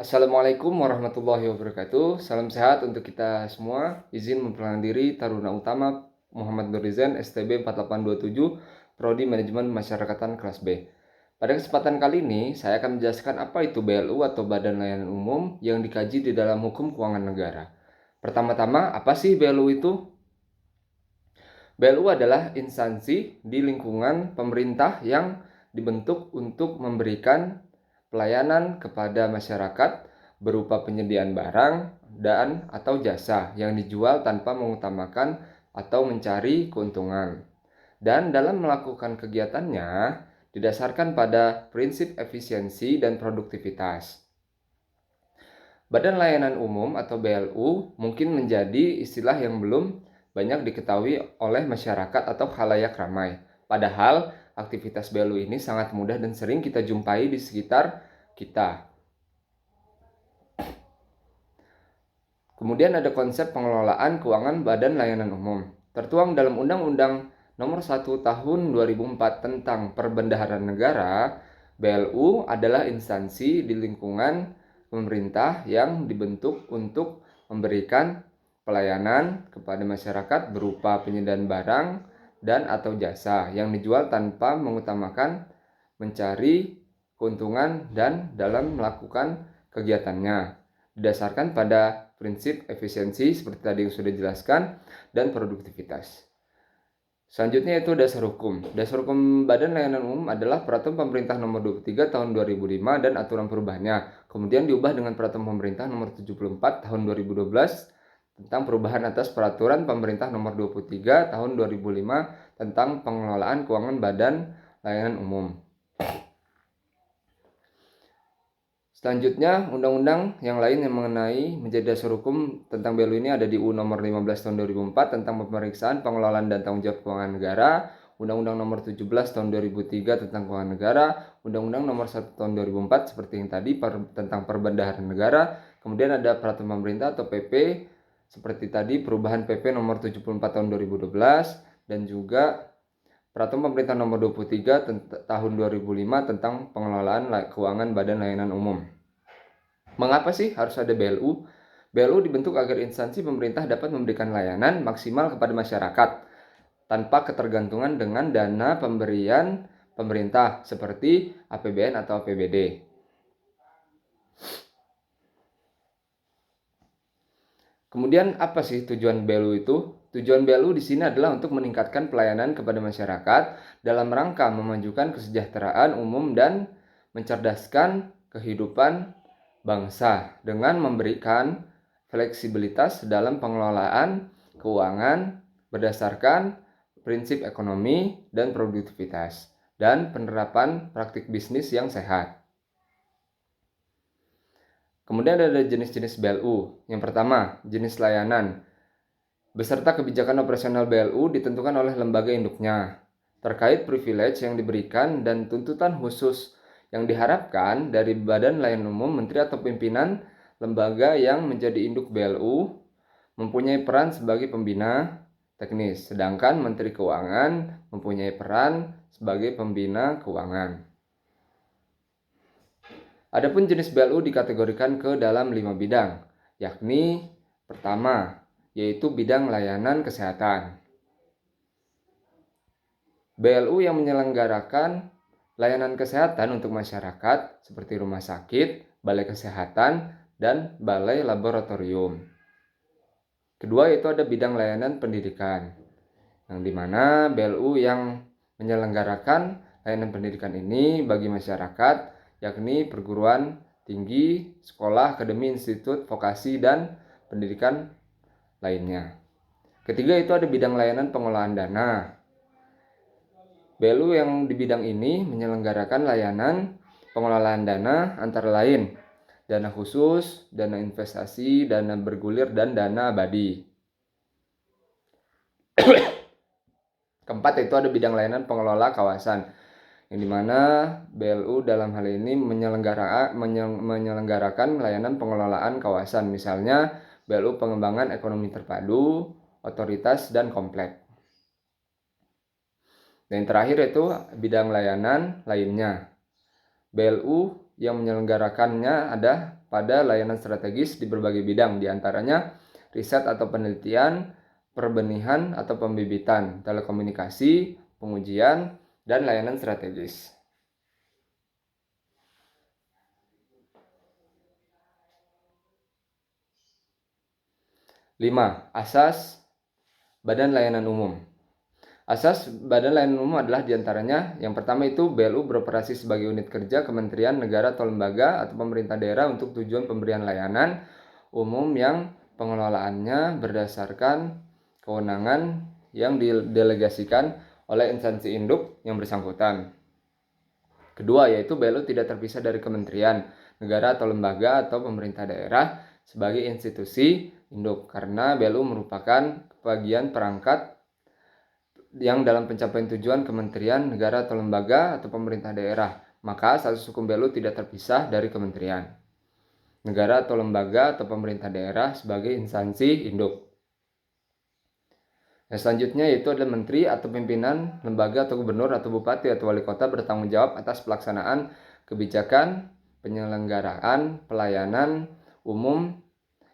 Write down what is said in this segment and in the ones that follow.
Assalamualaikum warahmatullahi wabarakatuh. Salam sehat untuk kita semua. Izin memperkenalkan diri Taruna Utama Muhammad Nurizen, STB 4827, Prodi Manajemen Masyarakatan kelas B. Pada kesempatan kali ini, saya akan menjelaskan apa itu BLU atau Badan Layanan Umum yang dikaji di dalam Hukum Keuangan Negara. Pertama-tama, apa sih BLU itu? BLU adalah instansi di lingkungan pemerintah yang dibentuk untuk memberikan pelayanan kepada masyarakat berupa penyediaan barang dan atau jasa yang dijual tanpa mengutamakan atau mencari keuntungan. Dan dalam melakukan kegiatannya didasarkan pada prinsip efisiensi dan produktivitas. Badan Layanan Umum atau BLU mungkin menjadi istilah yang belum banyak diketahui oleh masyarakat atau khalayak ramai. Padahal aktivitas BLU ini sangat mudah dan sering kita jumpai di sekitar kita. Kemudian ada konsep pengelolaan keuangan Badan Layanan Umum. Tertuang dalam Undang-Undang Nomor 1 Tahun 2004 tentang Perbendaharaan Negara, BLU adalah instansi di lingkungan pemerintah yang dibentuk untuk memberikan pelayanan kepada masyarakat berupa penyediaan barang dan atau jasa yang dijual tanpa mengutamakan mencari keuntungan dan dalam melakukan kegiatannya didasarkan pada prinsip efisiensi seperti tadi yang sudah dijelaskan dan produktivitas. Selanjutnya itu dasar hukum. Dasar hukum Badan Layanan Umum adalah Peraturan Pemerintah Nomor 23 Tahun 2005 dan aturan perubahannya. Kemudian diubah dengan Peraturan Pemerintah Nomor 74 Tahun 2012 tentang perubahan atas Peraturan Pemerintah Nomor 23 Tahun 2005 tentang pengelolaan keuangan Badan Layanan Umum. Selanjutnya, undang-undang yang lain yang mengenai menjadi dasar hukum tentang BLU ini ada di UU Nomor 15 Tahun 2004 tentang pemeriksaan, pengelolaan dan tanggung jawab keuangan negara, Undang-Undang Nomor 17 Tahun 2003 tentang keuangan negara, Undang-Undang Nomor 1 Tahun 2004 seperti yang tadi tentang perbendaharaan negara, kemudian ada peraturan pemerintah atau PP seperti tadi perubahan PP Nomor 74 Tahun 2012 dan juga Peraturan Pemerintah Nomor 23 Tahun 2005 tentang pengelolaan keuangan Badan Layanan Umum. Mengapa sih harus ada BLU? BLU dibentuk agar instansi pemerintah dapat memberikan layanan maksimal kepada masyarakat tanpa ketergantungan dengan dana pemberian pemerintah seperti APBN atau APBD. Kemudian apa sih tujuan BLU itu? Tujuan BLU di sini adalah untuk meningkatkan pelayanan kepada masyarakat dalam rangka memajukan kesejahteraan umum dan mencerdaskan kehidupan bangsa dengan memberikan fleksibilitas dalam pengelolaan keuangan berdasarkan prinsip ekonomi dan produktivitas dan penerapan praktik bisnis yang sehat. Kemudian ada jenis-jenis BLU. Yang pertama, jenis layanan. Beserta kebijakan operasional BLU ditentukan oleh lembaga induknya terkait privilege yang diberikan dan tuntutan khusus yang diharapkan dari Badan Layanan Umum, Menteri atau pimpinan lembaga yang menjadi induk BLU mempunyai peran sebagai pembina teknis, sedangkan Menteri Keuangan mempunyai peran sebagai pembina keuangan. Adapun jenis BLU dikategorikan ke dalam 5 bidang, yakni pertama, yaitu bidang layanan kesehatan. BLU yang menyelenggarakan layanan kesehatan untuk masyarakat seperti rumah sakit, balai kesehatan, dan balai laboratorium. Kedua yaitu ada bidang layanan pendidikan, yang dimana BLU yang menyelenggarakan layanan pendidikan ini bagi masyarakat, yakni perguruan tinggi, sekolah, akademi, institut, vokasi, dan pendidikan lainnya. Ketiga itu ada bidang layanan pengelolaan dana. BLU yang di bidang ini menyelenggarakan layanan pengelolaan dana antara lain dana khusus, dana investasi, dana bergulir, dan dana abadi. Keempat itu ada bidang layanan pengelola kawasan, yang dimana BLU dalam hal ini menyelenggarakan layanan pengelolaan kawasan, misalnya BLU pengembangan ekonomi terpadu, otoritas, dan komplek. Dan yang terakhir itu bidang layanan lainnya. BLU yang menyelenggarakannya ada pada layanan strategis di berbagai bidang, diantaranya riset atau penelitian, perbenihan atau pembibitan, telekomunikasi, pengujian, dan layanan strategis. 5. Asas Badan Layanan Umum. Asas Badan Layanan Umum adalah diantaranya yang pertama itu BLU beroperasi sebagai unit kerja kementerian, negara atau lembaga atau pemerintah daerah untuk tujuan pemberian layanan umum yang pengelolaannya berdasarkan kewenangan yang didelegasikan oleh instansi induk yang bersangkutan. Kedua, yaitu BLU tidak terpisah dari kementerian, negara atau lembaga atau pemerintah daerah sebagai institusi induk, karena BLU merupakan bagian perangkat yang dalam pencapaian tujuan kementerian, negara atau lembaga atau pemerintah daerah. Maka status hukum BLU tidak terpisah dari kementerian, negara atau lembaga atau pemerintah daerah sebagai instansi induk. Yang selanjutnya yaitu adalah menteri atau pimpinan lembaga atau gubernur atau bupati atau wali kota bertanggung jawab atas pelaksanaan kebijakan penyelenggaraan pelayanan umum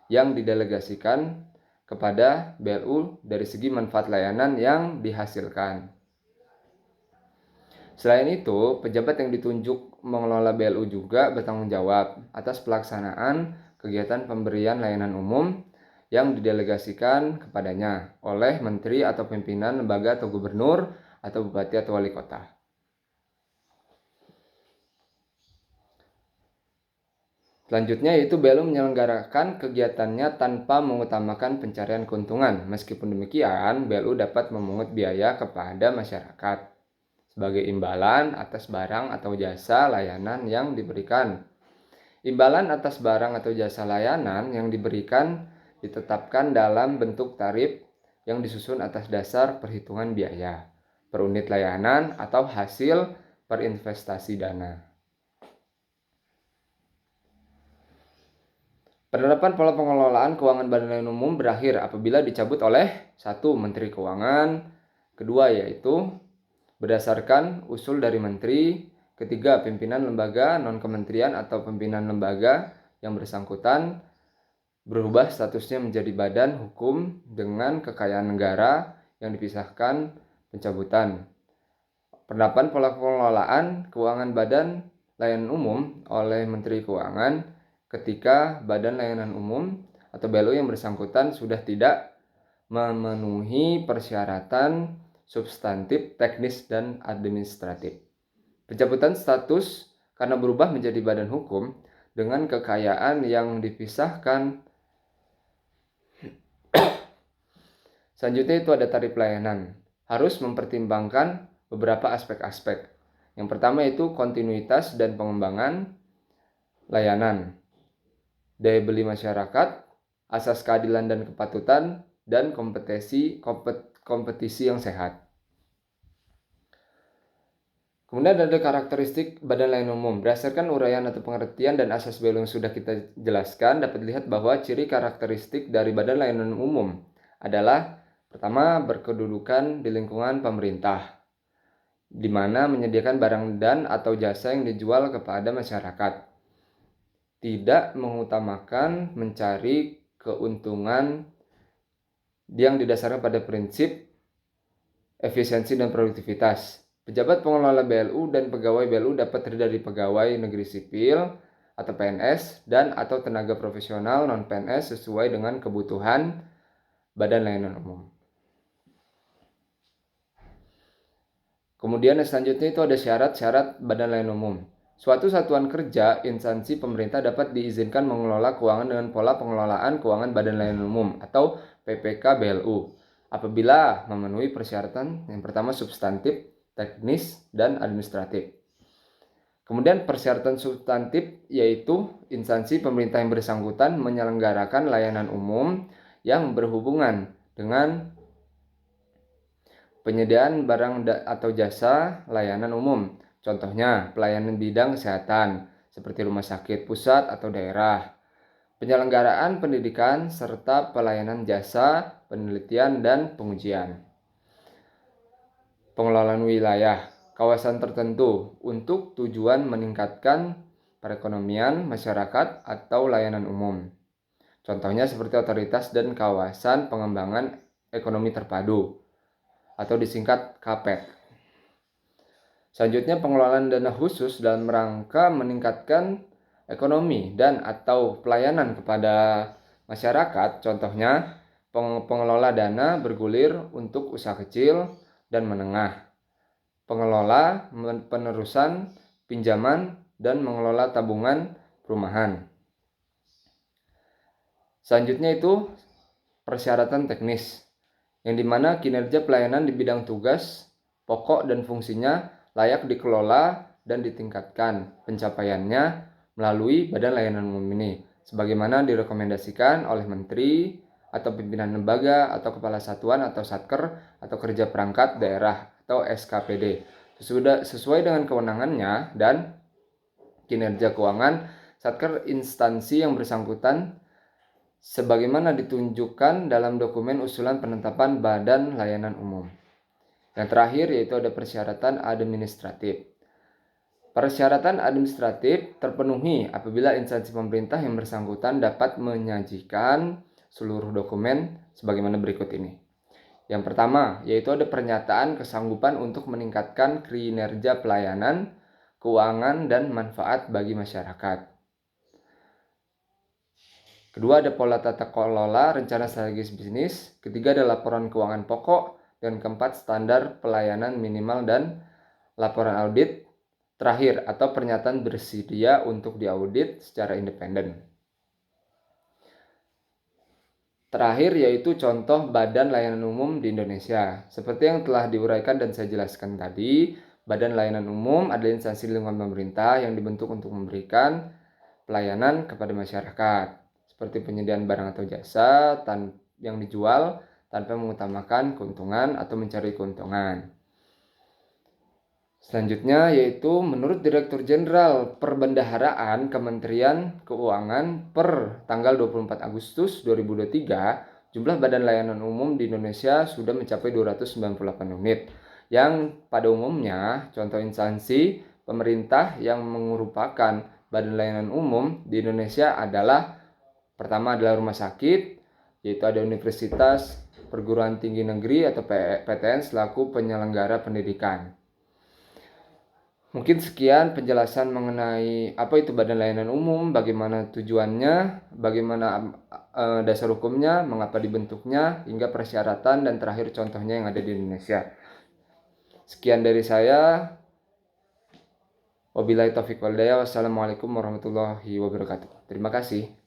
yang didelegasikan kepada BLU dari segi manfaat layanan yang dihasilkan. Selain itu, pejabat yang ditunjuk mengelola BLU juga bertanggung jawab atas pelaksanaan kegiatan pemberian layanan umum yang didelegasikan kepadanya oleh menteri atau pimpinan lembaga atau gubernur atau bupati atau wali kota. Selanjutnya yaitu BLU menyelenggarakan kegiatannya tanpa mengutamakan pencarian keuntungan. Meskipun demikian, BLU dapat memungut biaya kepada masyarakat sebagai imbalan atas barang atau jasa layanan yang diberikan. Imbalan atas barang atau jasa layanan yang diberikan ditetapkan dalam bentuk tarif yang disusun atas dasar perhitungan biaya per unit layanan atau hasil per investasi dana. Penerapan pola pengelolaan keuangan Badan Layanan Umum berakhir apabila dicabut oleh 1. Menteri Keuangan, kedua yaitu berdasarkan usul dari menteri, ketiga pimpinan lembaga non-kementerian atau pimpinan lembaga yang bersangkutan berubah statusnya menjadi badan hukum dengan kekayaan negara yang dipisahkan pencabutan. Penerapan pola pengelolaan keuangan Badan Layanan Umum oleh Menteri Keuangan ketika Badan Layanan Umum atau BLU yang bersangkutan sudah tidak memenuhi persyaratan substantif, teknis, dan administratif. Pencabutan status karena berubah menjadi badan hukum dengan kekayaan yang dipisahkan. Selanjutnya itu ada tarif layanan. Harus mempertimbangkan beberapa aspek-aspek. Yang pertama itu kontinuitas dan pengembangan layanan, daya beli masyarakat, asas keadilan dan kepatutan, dan kompetisi yang sehat. Kemudian ada karakteristik Badan Layanan Umum. Berdasarkan uraian atau pengertian dan asas BLU yang sudah kita jelaskan, dapat dilihat bahwa ciri karakteristik dari Badan Layanan Umum adalah pertama, berkedudukan di lingkungan pemerintah, di mana menyediakan barang dan atau jasa yang dijual kepada masyarakat. Tidak mengutamakan mencari keuntungan yang didasarkan pada prinsip efisiensi dan produktivitas. Pejabat pengelola BLU dan pegawai BLU dapat terdiri dari pegawai negeri sipil atau PNS dan atau tenaga profesional non-PNS sesuai dengan kebutuhan Badan Layanan Umum. Kemudian selanjutnya itu ada syarat-syarat Badan Layanan Umum. Suatu satuan kerja instansi pemerintah dapat diizinkan mengelola keuangan dengan pola pengelolaan keuangan Badan Layanan Umum atau PPK BLU apabila memenuhi persyaratan yang pertama substantif, teknis, dan administratif. Kemudian persyaratan substantif yaitu instansi pemerintah yang bersangkutan menyelenggarakan layanan umum yang berhubungan dengan penyediaan barang atau jasa layanan umum. Contohnya, pelayanan bidang kesehatan seperti rumah sakit pusat atau daerah, penyelenggaraan pendidikan, serta pelayanan jasa, penelitian, dan pengujian. Pengelolaan wilayah, kawasan tertentu untuk tujuan meningkatkan perekonomian, masyarakat, atau layanan umum. Contohnya seperti otoritas dan kawasan pengembangan ekonomi terpadu atau disingkat KAPEK. Selanjutnya, pengelolaan dana khusus dalam rangka meningkatkan ekonomi dan atau pelayanan kepada masyarakat. Contohnya, pengelola dana bergulir untuk usaha kecil dan menengah, pengelola penerusan pinjaman, dan mengelola tabungan perumahan. Selanjutnya itu persyaratan teknis, yang dimana kinerja pelayanan di bidang tugas, pokok dan fungsinya layak dikelola dan ditingkatkan pencapaiannya melalui Badan Layanan Umum ini, sebagaimana direkomendasikan oleh Menteri atau pimpinan lembaga atau kepala satuan atau satker atau kerja perangkat daerah atau SKPD, sesuai dengan kewenangannya dan kinerja keuangan satker instansi yang bersangkutan sebagaimana ditunjukkan dalam dokumen usulan penetapan Badan Layanan Umum. Yang terakhir yaitu ada persyaratan administratif. Persyaratan administratif terpenuhi apabila instansi pemerintah yang bersangkutan dapat menyajikan seluruh dokumen sebagaimana berikut ini. Yang pertama yaitu ada pernyataan kesanggupan untuk meningkatkan kinerja pelayanan, keuangan, dan manfaat bagi masyarakat. Kedua ada pola tata kelola rencana strategis bisnis. Ketiga ada laporan keuangan pokok. Dan keempat standar pelayanan minimal dan laporan audit. Terakhir atau pernyataan bersedia untuk diaudit secara independen. Terakhir yaitu contoh Badan Layanan Umum di Indonesia. Seperti yang telah diuraikan dan saya jelaskan tadi, Badan Layanan Umum adalah instansi lingkungan pemerintah yang dibentuk untuk memberikan pelayanan kepada masyarakat, seperti penyediaan barang atau jasa yang dijual tanpa mengutamakan keuntungan atau mencari keuntungan. Selanjutnya yaitu menurut Direktur Jenderal Perbendaharaan Kementerian Keuangan per tanggal 24 Agustus 2023, jumlah Badan Layanan Umum di Indonesia sudah mencapai 298 unit, yang pada umumnya contoh instansi pemerintah yang merupakan Badan Layanan Umum di Indonesia adalah pertama adalah rumah sakit, yaitu ada universitas, perguruan tinggi negeri atau PTN selaku penyelenggara pendidikan. Mungkin sekian penjelasan mengenai apa itu Badan Layanan Umum, bagaimana tujuannya, bagaimana dasar hukumnya, mengapa dibentuknya, hingga persyaratan dan terakhir contohnya yang ada di Indonesia. Sekian dari saya. Wabillahi taufiq wal hidayah. Wassalamualaikum warahmatullahi wabarakatuh. Terima kasih.